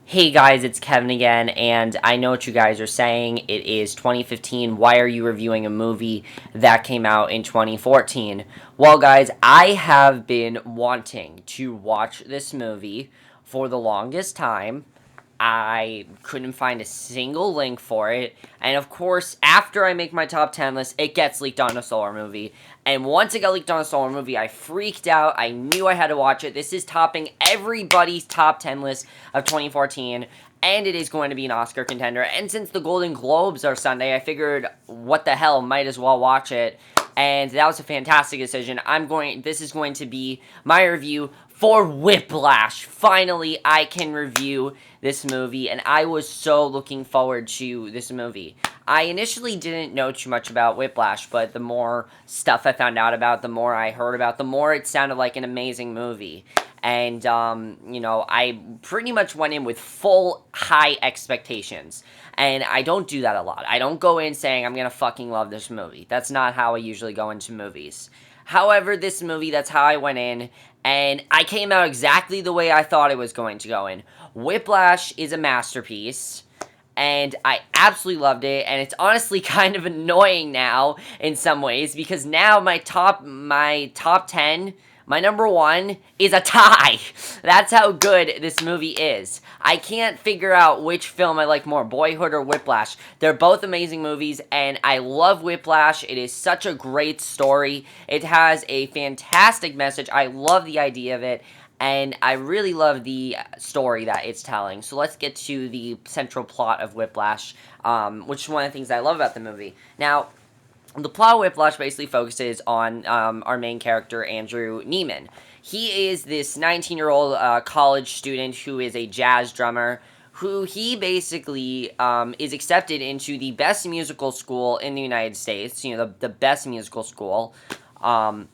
Hey guys, it's Kevin again, and I know what you guys are saying. It is 2015. Why are you reviewing a movie that came out in 2014? Well, guys, I have been wanting to watch this movie for the longest time. I couldn't find a single link for it. And of course, after I make my top 10 list, it gets leaked on a Solar Movie. And once it got leaked on a Solar Movie, I freaked out. I knew I had to watch it. This is topping everybody's top 10 list of 2014. And it is going to be an Oscar contender. And since the Golden Globes are Sunday, I figured, what the hell, might as well watch it. And that was a fantastic decision. This is going to be my review for Whiplash. Finally, I can review this movie, and I was so looking forward to this movie. I initially didn't know too much about Whiplash, but the more stuff I found out about, the more I heard about, the more it sounded like an amazing movie. And, I pretty much went in with full high expectations. And I don't do that a lot. I don't go in saying I'm gonna fucking love this movie. That's not how I usually go into movies. However, this movie, that's how I went in, and I came out exactly the way I thought it was going to go in. Whiplash is a masterpiece, and I absolutely loved it, and it's honestly kind of annoying now in some ways, because now my top 10, my number one is a tie. That's how good this movie is. I can't figure out which film I like more, Boyhood or Whiplash. They're both amazing movies, and I love Whiplash. It is such a great story. It has a fantastic message. I love the idea of it, and I really love the story that it's telling. So let's get to the central plot of Whiplash, which is one of the things I love about the movie. Now, the plot of Whiplash basically focuses on our main character, Andrew Neiman. He is this 19-year-old college student who is a jazz drummer, who he basically is accepted into the best musical school in the United States, the best musical school. And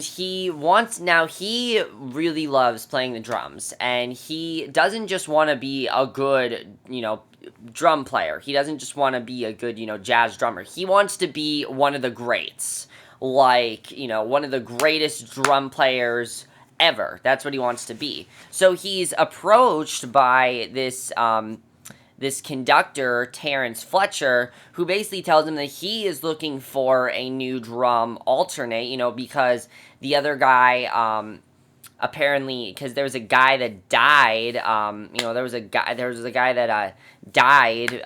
he really loves playing the drums, and he doesn't just want to be a good, drum player. He doesn't just want to be a good, jazz drummer. He wants to be one of the greats, like, one of the greatest drum players ever. That's what he wants to be. So he's approached by this conductor, Terrence Fletcher, who basically tells him that he is looking for a new drum alternate, because the other guy, apparently, because there was a guy that died, there was a guy that died,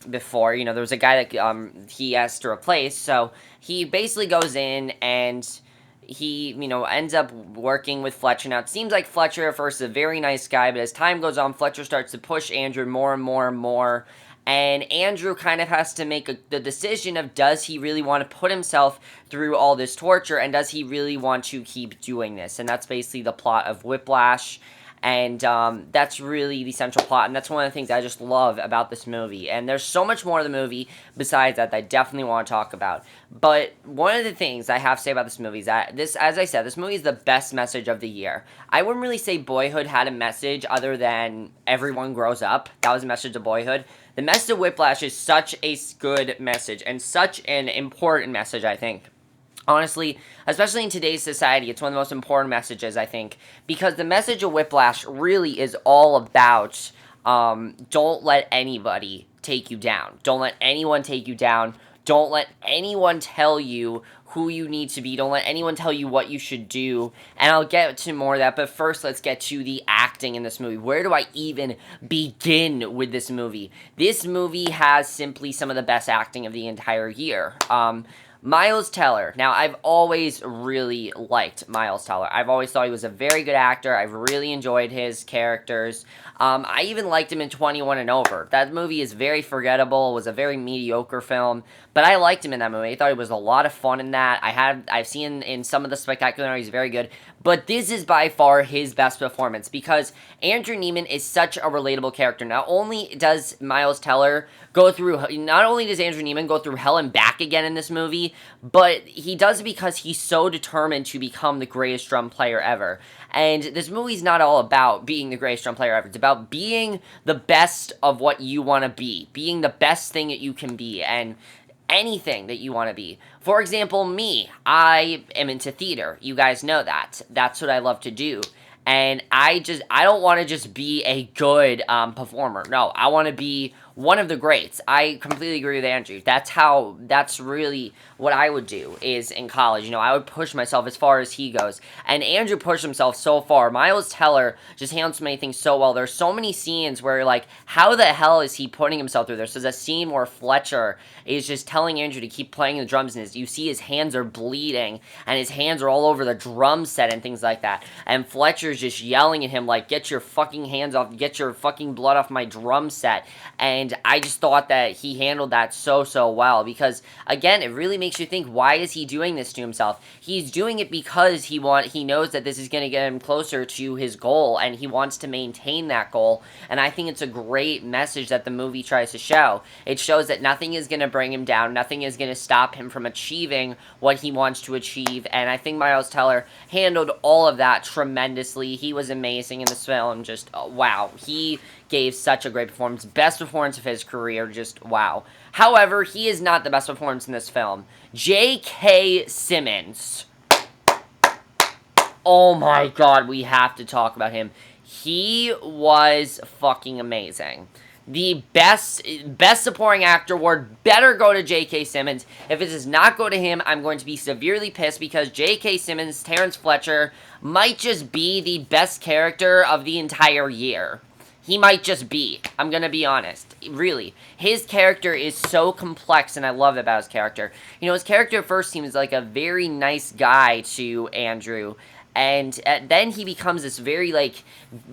before, there was a guy that, he has to replace, so he basically goes in and he, ends up working with Fletcher. Now, it seems like Fletcher at first is a very nice guy, but as time goes on, Fletcher starts to push Andrew more and more and more, and Andrew kind of has to make the decision of, does he really want to put himself through all this torture, and does he really want to keep doing this? And that's basically the plot of Whiplash. And that's really the central plot, and that's one of the things I just love about this movie. And there's so much more of the movie besides that I definitely want to talk about. But one of the things I have to say about this movie is that as I said, this movie is the best message of the year. I wouldn't really say Boyhood had a message other than everyone grows up. That was a message of Boyhood. The message of Whiplash is such a good message, and such an important message, I think. Honestly, especially in today's society, it's one of the most important messages, I think, because the message of Whiplash really is all about don't let anybody take you down. Don't let anyone take you down. Don't let anyone tell you who you need to be. Don't let anyone tell you what you should do. And I'll get to more of that, but first let's get to the acting in this movie. Where do I even begin with this movie? This movie has simply some of the best acting of the entire year. Miles Teller. Now, I've always really liked Miles Teller. I've always thought he was a very good actor. I've really enjoyed his characters. I even liked him in 21 and Over. That movie is very forgettable. It was a very mediocre film, but I liked him in that movie. I thought it was a lot of fun in that. I've seen in some of the Spectacular, he's very good, but this is by far his best performance, because Andrew Neiman is such a relatable character. Not only does Andrew Neiman go through hell and back again in this movie, but he does it because he's so determined to become the greatest drum player ever. And this movie's not all about being the greatest drum player ever. It's about being the best of what you want to be. Being the best thing that you can be. And anything that you want to be. For example, me. I am into theater. You guys know that. That's what I love to do. And I don't want to just be a good performer. No, I want to be one of the greats. I completely agree with Andrew. That's really what I would do is in college. I would push myself as far as he goes. And Andrew pushed himself so far. Miles Teller just handles so many things so well. There's so many scenes where, like, how the hell is he putting himself through this? There's a scene where Fletcher is just telling Andrew to keep playing the drums, and you see his hands are bleeding, and his hands are all over the drum set and things like that. And Fletcher's just yelling at him, like, get your fucking hands off, get your fucking blood off my drum set. And I just thought that he handled that so well, because again, it really makes you think, why is he doing this to himself? He's doing it because he knows that this is going to get him closer to his goal, and he wants to maintain that goal. And I think it's a great message that the movie tries to show. It shows that nothing is going to bring him down, nothing is going to stop him from achieving what he wants to achieve, and I think Miles Teller handled all of that tremendously. He was amazing in this film, just wow. He gave such a great performance. Best performance of his career, just wow. However, he is not the best performance in this film. J.K. Simmons. Oh my god, we have to talk about him. He was fucking amazing. The best supporting actor award better go to J.K. Simmons. If it does not go to him, I'm going to be severely pissed, because J.K. Simmons, Terrence Fletcher, might just be the best character of the entire year. He might just be. I'm going to be honest. Really. His character is so complex, and I love that about his character. His character at first seems like a very nice guy to Andrew, and then he becomes this very, like,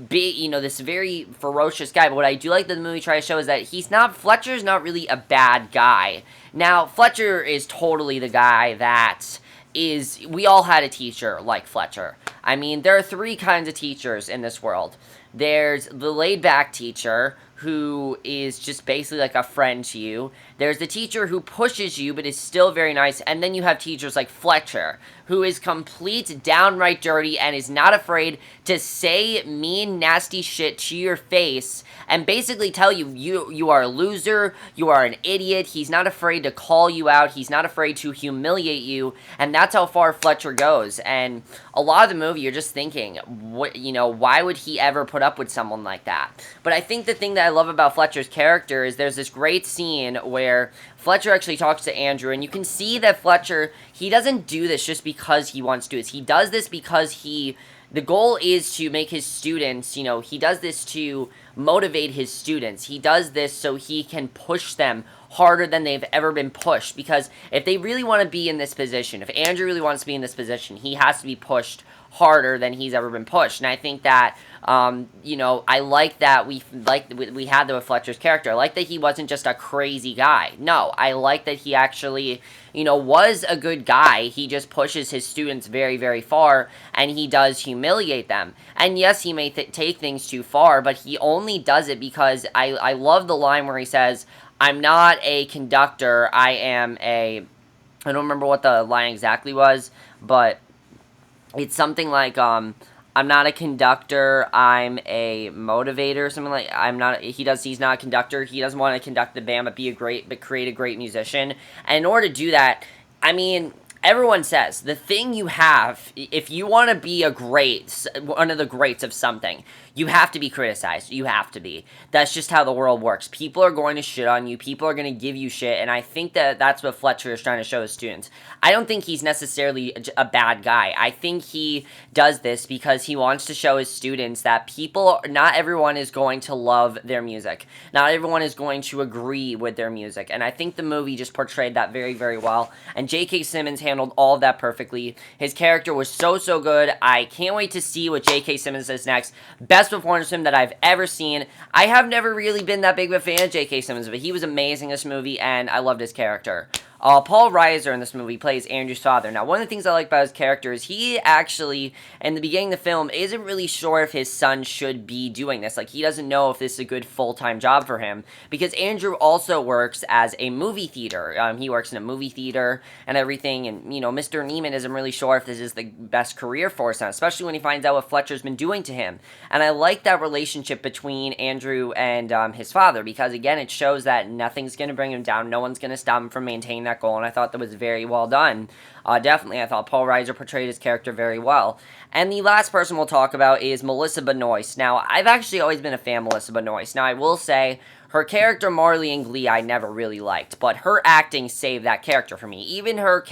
big, this very ferocious guy. But what I do like that the movie tries to show is that Fletcher's not really a bad guy. Now, Fletcher is totally the guy that we all had a teacher like Fletcher. I mean, there are three kinds of teachers in this world. There's the laid-back teacher, who is just basically like a friend to you. There's the teacher who pushes you, but is still very nice. And then you have teachers like Fletcher, who is complete, downright dirty, and is not afraid to say mean, nasty shit to your face, and basically tell you, you are a loser, you are an idiot. He's not afraid to call you out. He's not afraid to humiliate you, and that's how far Fletcher goes. And a lot of the movie, you're just thinking, why would he ever put up with someone like that? But I think the thing that I love about Fletcher's character is there's this great scene where Fletcher actually talks to Andrew, and you can see that Fletcher, he doesn't do this just because he wants to do this. He does this because the goal is to make his students, he does this to motivate his students. He does this so he can push them harder than they've ever been pushed, because if they really want to be in this position, if Andrew really wants to be in this position, he has to be pushed harder than he's ever been pushed. And I think that I like that we had that with Fletcher's character. I like that he wasn't just a crazy guy. No, I like that he actually, was a good guy. He just pushes his students very, very far, and he does humiliate them. And yes, he may take things too far, but he only does it because I love the line where he says, I'm not a conductor, I don't remember what the line exactly was, but it's something like, I'm not a conductor, I'm a motivator, or something like, he's not a conductor, he doesn't want to conduct the band, but create a great musician. And in order to do that, I mean, everyone says, the thing you have, if you want to be one of the greats of something, you have to be criticized. You have to be. That's just how the world works. People are going to shit on you. People are going to give you shit, and I think that that's what Fletcher is trying to show his students. I don't think he's necessarily a bad guy. I think he does this because he wants to show his students that not everyone is going to love their music. Not everyone is going to agree with their music, and I think the movie just portrayed that very, very well, and J.K. Simmons handled all of that perfectly. His character was so good. I can't wait to see what J.K. Simmons does next. Best performance of him that I've ever seen. I have never really been that big of a fan of J.K. Simmons, but he was amazing in this movie, and I loved his character. Paul Reiser in this movie plays Andrew's father. Now, one of the things I like about his character is he actually, in the beginning of the film, isn't really sure if his son should be doing this. Like, he doesn't know if this is a good full-time job for him, because Andrew also works as a movie theater. He works in a movie theater and everything, and, Mr. Neiman isn't really sure if this is the best career for his son, especially when he finds out what Fletcher's been doing to him. And I like that relationship between Andrew and his father, because, again, it shows that nothing's going to bring him down, no one's going to stop him from maintaining that goal, and I thought that was very well done. Definitely, I thought Paul Reiser portrayed his character very well. And the last person we'll talk about is Melissa Benoist. Now, I've actually always been a fan of Melissa Benoist. Now, I will say, her character Marley in Glee I never really liked, but her acting saved that character for me. Even her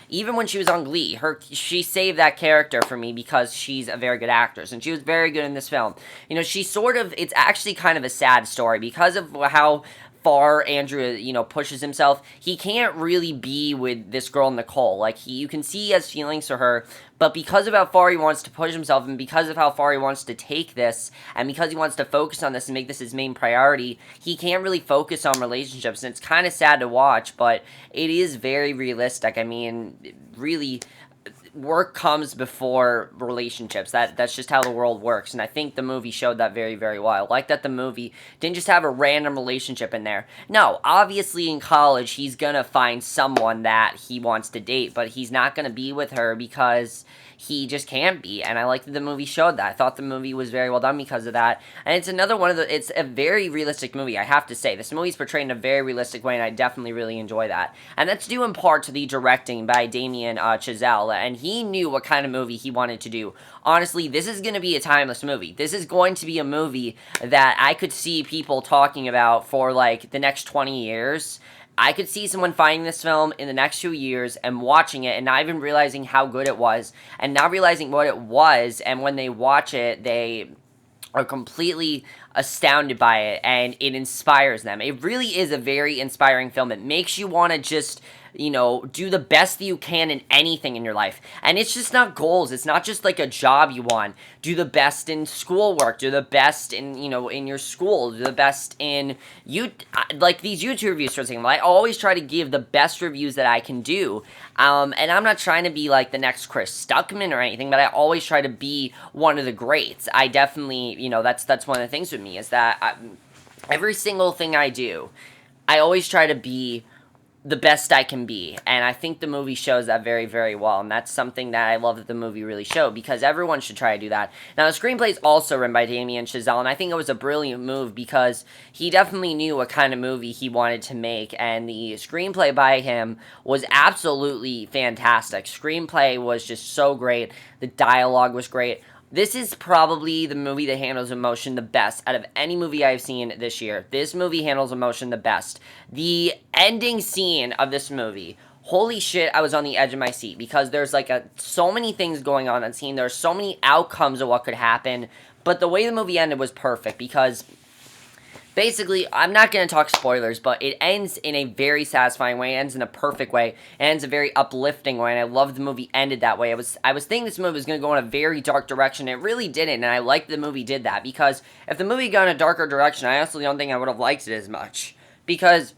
even when she was on Glee, she saved that character for me because she's a very good actress, and she was very good in this film. It's actually kind of a sad story because of how far Andrew, pushes himself. He can't really be with this girl Nicole. Like, you can see he has feelings for her, but because of how far he wants to push himself, and because of how far he wants to take this, and because he wants to focus on this and make this his main priority, he can't really focus on relationships, and it's kind of sad to watch, but it is very realistic. I mean, really, work comes before relationships. That's just how the world works, and I think the movie showed that very, very well. I like that the movie didn't just have a random relationship in there. No, obviously in college he's gonna find someone that he wants to date, but he's not gonna be with her because he just can't be, and I like that the movie showed that. I thought the movie was very well done because of that, and it's a very realistic movie, I have to say. This movie's portrayed in a very realistic way, and I definitely really enjoy that, and that's due in part to the directing by Damien Chazelle, and he knew what kind of movie he wanted to do. Honestly, this is going to be a timeless movie. This is going to be a movie that I could see people talking about for, like, the next 20 years. I could see someone finding this film in the next few years and watching it and not even realizing how good it was, and not realizing what it was, and when they watch it, they are completely astounded by it, and it inspires them. It really is a very inspiring film. It makes you want to just, do the best that you can in anything in your life. And it's just not goals. It's not just like a job you want. Do the best in schoolwork. Do the best in, in your school. Do the best in, like these YouTube reviews, for example. I always try to give the best reviews that I can do. And I'm not trying to be like the next Chris Stuckman or anything, but I always try to be one of the greats. I definitely, that's one of the things with me, is that every single thing I do, I always try to be the best I can be, and I think the movie shows that very, very well, and that's something that I love that the movie really showed, because everyone should try to do that. Now, the screenplay is also written by Damien Chazelle, and I think it was a brilliant move, because he definitely knew what kind of movie he wanted to make, and the screenplay by him was absolutely fantastic. Screenplay was just so great, the dialogue was great. This is probably the movie that handles emotion the best out of any movie I've seen this year. This movie handles emotion the best. The ending scene of this movie, holy shit, I was on the edge of my seat, because there's so many things going on in that scene. There's so many outcomes of what could happen, but the way the movie ended was perfect, because basically, I'm not going to talk spoilers, but it ends in a very satisfying way. It ends in a perfect way. It ends a very uplifting way, and I love the movie ended that way. I was thinking this movie was going to go in a very dark direction. It really didn't, and I like the movie did that, because if the movie got in a darker direction, I honestly don't think I would have liked it as much. Because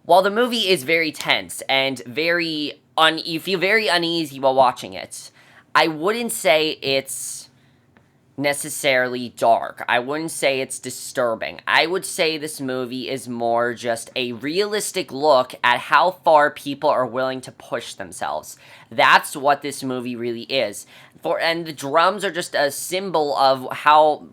while the movie is very tense and you feel very uneasy while watching it, I wouldn't say it's necessarily dark. I wouldn't say it's disturbing. I would say this movie is more just a realistic look at how far people are willing to push themselves. That's what this movie really is. And the drums are just a symbol of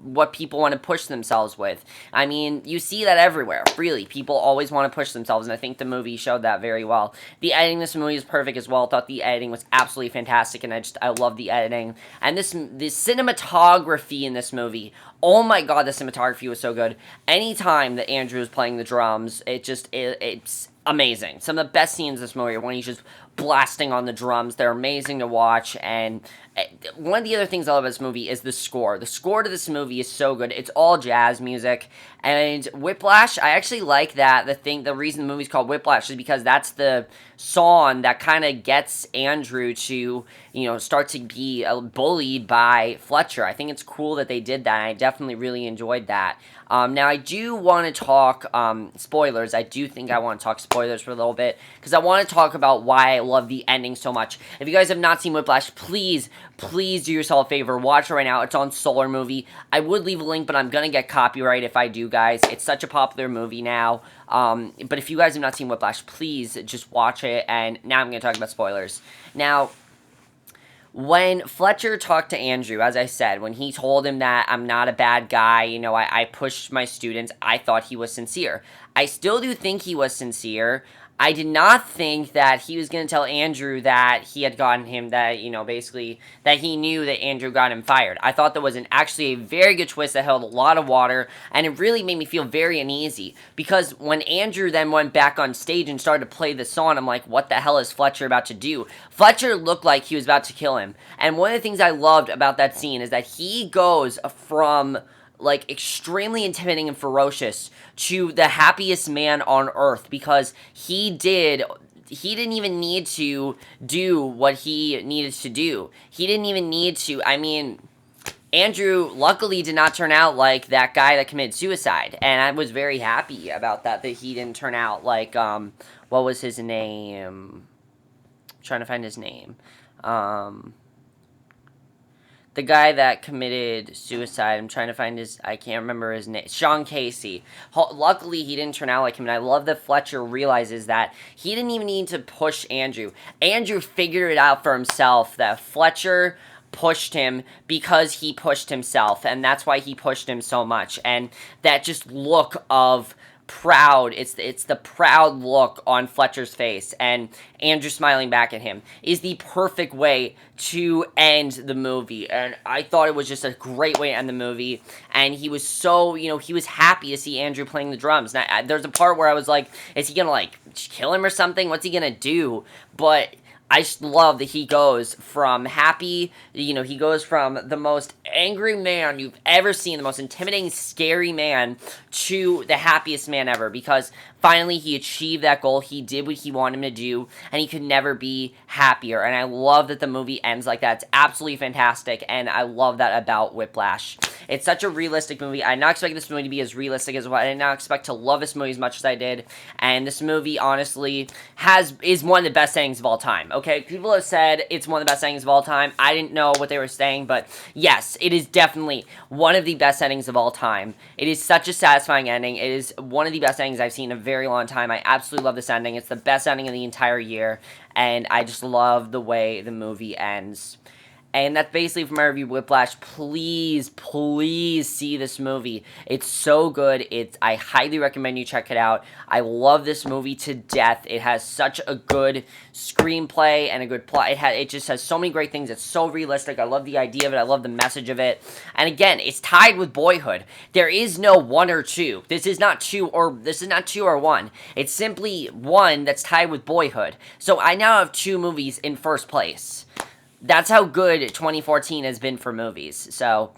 what people want to push themselves with. I mean, you see that everywhere, really. People always want to push themselves, and I think the movie showed that very well. The editing in this movie is perfect as well. I thought the editing was absolutely fantastic, and I love the editing. And the cinematography in this movie, oh my god, the cinematography was so good. Anytime that Andrew was playing the drums, it's amazing. Some of the best scenes in this movie are when he's just blasting on the drums. They're amazing to watch, and one of the other things I love about this movie is the score. The score to this movie is so good. It's all jazz music, and Whiplash, I actually like that. The reason the movie's called Whiplash is because that's the song that kind of gets Andrew to, start to be bullied by Fletcher. I think it's cool that they did that, and I definitely really enjoyed that. Now, I do want to talk spoilers. I do think I want to talk spoilers for a little bit, because I want to talk about why I love the ending so much. If you guys have not seen Whiplash, please do yourself a favor. Watch it right now. It's on Solar Movie. I would leave a link, but I'm going to get copyright if I do, guys. It's such a popular movie now. But if you guys have not seen Whiplash, please just watch it. And now I'm going to talk about spoilers. Now, when Fletcher talked to Andrew, as I said, when he told him that I'm not a bad guy, I pushed my students, I thought he was sincere. I still do think he was sincere. I did not think that he was going to tell Andrew that he had gotten him, that, basically, that he knew that Andrew got him fired. I thought that was actually a very good twist that held a lot of water, and it really made me feel very uneasy, because when Andrew then went back on stage and started to play the song, I'm like, what the hell is Fletcher about to do? Fletcher looked like he was about to kill him, and one of the things I loved about that scene is that he goes from like extremely intimidating and ferocious to the happiest man on earth, because he didn't even need to do what he needed to do. He didn't even need to, I mean, Andrew luckily did not turn out like that guy that committed suicide, and I was very happy about that he didn't turn out like, what was his name? I'm trying to find his name. The guy that committed suicide, I'm trying to find I can't remember his name, Sean Casey. Luckily, he didn't turn out like him, and I love that Fletcher realizes that he didn't even need to push Andrew. Andrew figured it out for himself, that Fletcher pushed him because he pushed himself, and that's why he pushed him so much, and that just look of proud, it's the proud look on Fletcher's face, and Andrew smiling back at him is the perfect way to end the movie, and I thought it was just a great way to end the movie, and he was so, he was happy to see Andrew playing the drums. Now, there's a part where I was like, is he gonna, like, kill him or something? What's he gonna do? But I just love that he goes from happy, he goes from the most angry man you've ever seen, the most intimidating, scary man, to the happiest man ever, because finally he achieved that goal, he did what he wanted him to do, and he could never be happier, and I love that the movie ends like that. It's absolutely fantastic, and I love that about Whiplash. It's such a realistic movie. I did not expect this movie to be as realistic as well. I did not expect to love this movie as much as I did, and this movie, honestly, is one of the best endings of all time, okay? People have said it's one of the best endings of all time. I didn't know what they were saying, but yes, it is definitely one of the best endings of all time. It is such a satisfying ending. It is one of the best endings I've seen in a very long time. I absolutely love this ending. It's the best ending of the entire year, and I just love the way the movie ends. And that's basically for my review of Whiplash. Please, please see this movie. It's so good. I highly recommend you check it out. I love this movie to death. It has such a good screenplay and a good plot. It just has so many great things. It's so realistic. I love the idea of it. I love the message of it. And again, it's tied with Boyhood. There is no 1 or 2. This is not 2 or 1. It's simply one that's tied with Boyhood. So I now have 2 movies in first place. That's how good 2014 has been for movies. So,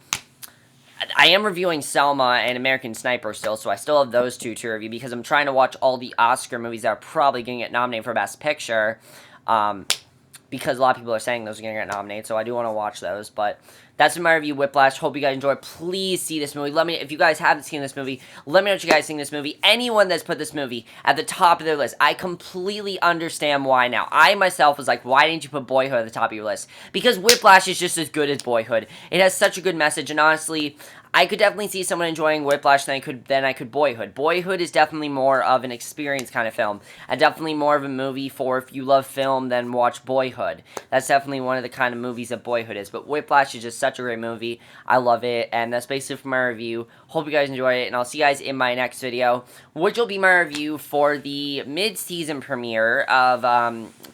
I am reviewing Selma and American Sniper still, so I still have those 2 to review, because I'm trying to watch all the Oscar movies that are probably going to get nominated for Best Picture, because a lot of people are saying those are going to get nominated, so I do want to watch those, but that's my review of Whiplash. Hope you guys enjoy. Please see this movie. Let me, if you guys haven't seen this movie, let me know what you guys think of this movie. Anyone that's put this movie at the top of their list, I completely understand why now. I myself was like, why didn't you put Boyhood at the top of your list? Because Whiplash is just as good as Boyhood. It has such a good message, and honestly, I could definitely see someone enjoying Whiplash than I could Boyhood. Boyhood is definitely more of an experience kind of film, and definitely more of a movie for if you love film, then watch Boyhood. That's definitely one of the kind of movies that Boyhood is, but Whiplash is just such a great movie. I love it, and that's basically for my review. Hope you guys enjoyed it, and I'll see you guys in my next video, which will be my review for the mid-season premiere of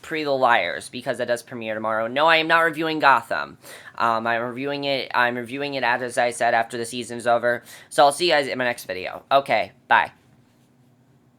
Pretty Little Liars, because that does premiere tomorrow. No, I am not reviewing Gotham. I'm reviewing it, as I said, after the season's over. So I'll see you guys in my next video. Okay, bye.